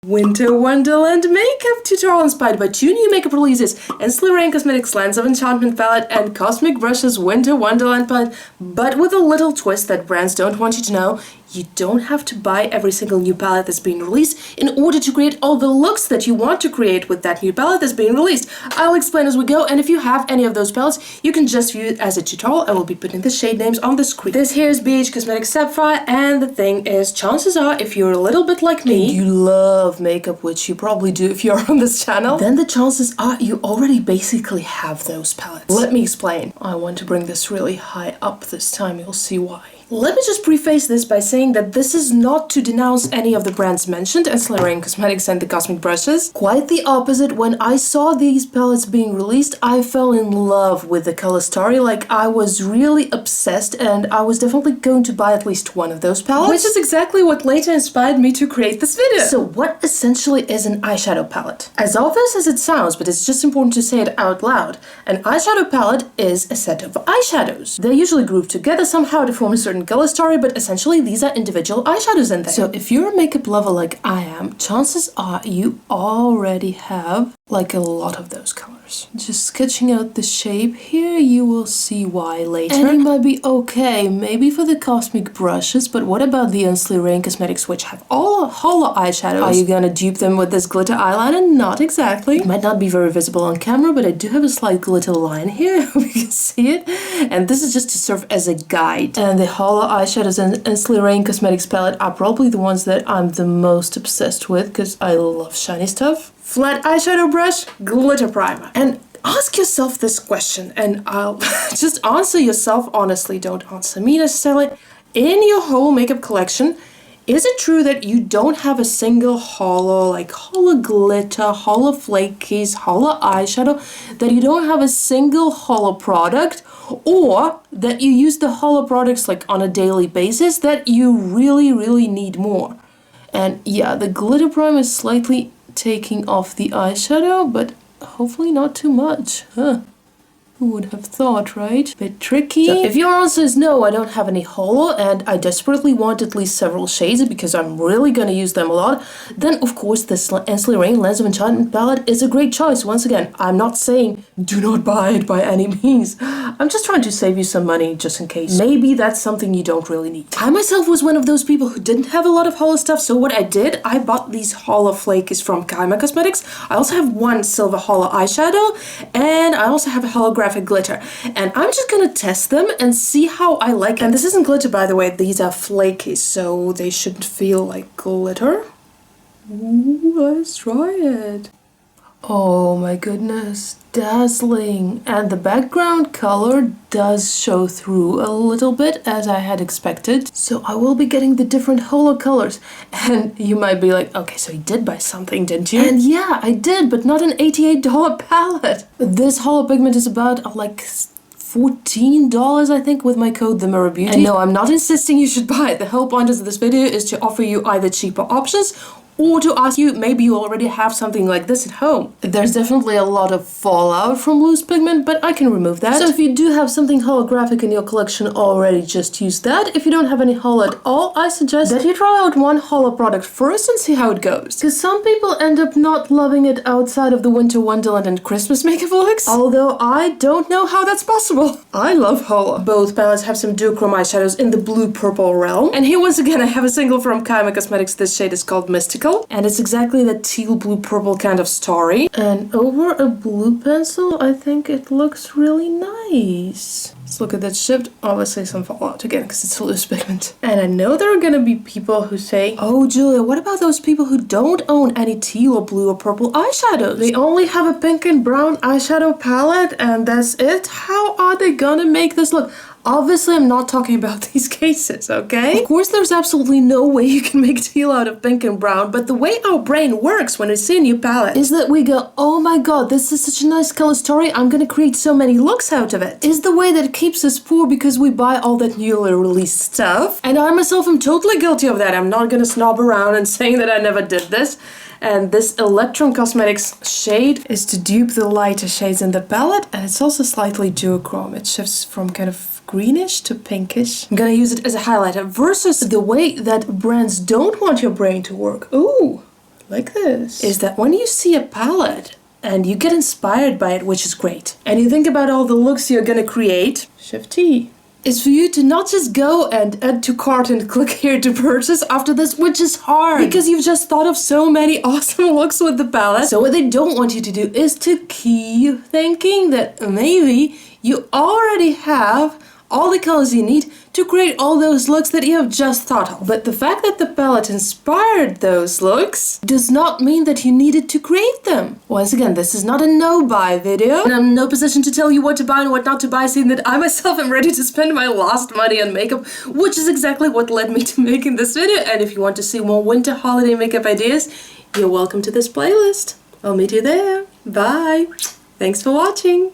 Winter Wonderland makeup tutorial inspired by two new makeup releases, Ensley Reign Cosmetics Lands of Enchantment palette and Cosmic Brushes Winter Wonderland palette, but with a little twist that brands don't want you to know. You don't have to buy every single new palette that's being released in order to create all the looks that you want to create with that new palette that's being released. I'll explain as we go, and if you have any of those palettes, you can just view it as a tutorial. I will be putting the shade names on the screen. This here is BH Cosmetics Sapphire, and the thing is, chances are, if you're a little bit like me, and you love makeup, which you probably do if you're on this channel, then the chances are you already basically have those palettes. Let me explain. I want to bring this really high up this time, you'll see why. Let me just preface this by saying that this is not to denounce any of the brands mentioned, Ensley Reign Cosmetics and the Cosmic Brushes. Quite the opposite, when I saw these palettes being released, I fell in love with the color story. Like, I was really obsessed, and I was definitely going to buy at least one of those palettes. Which is exactly what later inspired me to create this video. So what essentially is an eyeshadow palette? As obvious as it sounds, but it's just important to say it out loud, an eyeshadow palette is a set of eyeshadows. They're usually grouped together somehow to form a certain color story, but essentially these are individual eyeshadows in there. So if you're a makeup lover like I am, chances are you already have like a lot of those colors. Just sketching out the shape here, you will see why later. And it might be okay, maybe for the Cosmic Brushes, but what about the Ensley Reign Cosmetics, which have all Holo eyeshadows? Are you gonna dupe them with this glitter eyeliner? Not exactly. It might not be very visible on camera, but I do have a slight glitter line here, hope you can see it. And this is just to serve as a guide. And the Holo eyeshadows and Ensley Reign Cosmetics palette are probably the ones that I'm the most obsessed with, because I love shiny stuff. Flat eyeshadow brush, glitter primer. And ask yourself this question, and I'll just answer yourself honestly, don't answer me necessarily. In your whole makeup collection, is it true that you don't have a single Holo, like Holo glitter, Holo flakies, Holo eyeshadow, that you don't have a single Holo product, or that you use the Holo products like on a daily basis that you really need more? And yeah, the glitter primer is slightly taking off the eyeshadow, but hopefully not too much. Who would have thought, right? Bit tricky. So if your answer is no, I don't have any Holo, and I desperately want at least several shades because I'm really gonna use them a lot, then of course this Ensley Reign Lands of Enchantment palette is a great choice. Once again, I'm not saying do not buy it by any means. I'm just trying to save you some money just in case. Maybe that's something you don't really need. I myself was one of those people who didn't have a lot of Holo stuff, so what I did, I bought these Holo flakies from Kiko Cosmetics. I also have one silver Holo eyeshadow, and I also have a holographic glitter, and I'm just gonna test them and see how I like it. And this isn't glitter, by the way, these are flaky, so they shouldn't feel like glitter. Ooh, let's try it. Oh my goodness, dazzling. And the background color does show through a little bit, as I had expected. So I will be getting the different Holo colors. And you might be like, okay, so you did buy something, didn't you? And yeah, I did, but not an $88 palette. This Holo pigment is about like $14, I think, with my code themirrorbeauty. And no, I'm not insisting you should buy it. The whole point of this video is to offer you either cheaper options or to ask you, maybe you already have something like this at home. There's definitely a lot of fallout from loose pigment, but I can remove that. So if you do have something holographic in your collection already, just use that. If you don't have any Holo at all, I suggest that you try out one Holo product first and see how it goes. Because some people end up not loving it outside of the Winter Wonderland and Christmas makeup looks, although I don't know how that's possible. I love Holo. Both palettes have some duochrome eyeshadows in the blue-purple realm. And here once again I have a single from Kiko Cosmetics. This shade is called Mystical. And it's exactly that teal blue purple kind of story. And over a blue pencil, I think it looks really nice. Let's look at that shift. Obviously some fallout again because it's a loose pigment. And I know there are gonna be people who say, oh Julia, what about those people who don't own any teal or blue or purple eyeshadows? They only have a pink and brown eyeshadow palette and that's it? How are they gonna make this look? Obviously, I'm not talking about these cases, okay? Of course, there's absolutely no way you can make teal out of pink and brown, but the way our brain works when we see a new palette is that we go, oh my god, this is such a nice color story, I'm gonna create so many looks out of it. Is the way that keeps us poor because we buy all that newly released stuff. And I myself am totally guilty of that. I'm not gonna snob around and saying that I never did this. And this Electron Cosmetics shade is to dupe the lighter shades in the palette, and it's also slightly duochrome. It shifts from kind of greenish to pinkish. I'm gonna use it as a highlighter versus the way that brands don't want your brain to work. Ooh, like this, is that when you see a palette and you get inspired by it, which is great, and you think about all the looks you're gonna create, Shift T, is for you to not just go and add to cart and click here to purchase after this, which is hard because you've just thought of so many awesome looks with the palette. So what they don't want you to do is to keep thinking that maybe you already have all the colors you need to create all those looks that you have just thought of. But the fact that the palette inspired those looks does not mean that you needed to create them. Once again, this is not a no-buy video, and I'm in no position to tell you what to buy and what not to buy, seeing that I myself am ready to spend my last money on makeup, which is exactly what led me to making this video. And if you want to see more winter holiday makeup ideas, you're welcome to this playlist. I'll meet you there. Bye! Thanks for watching!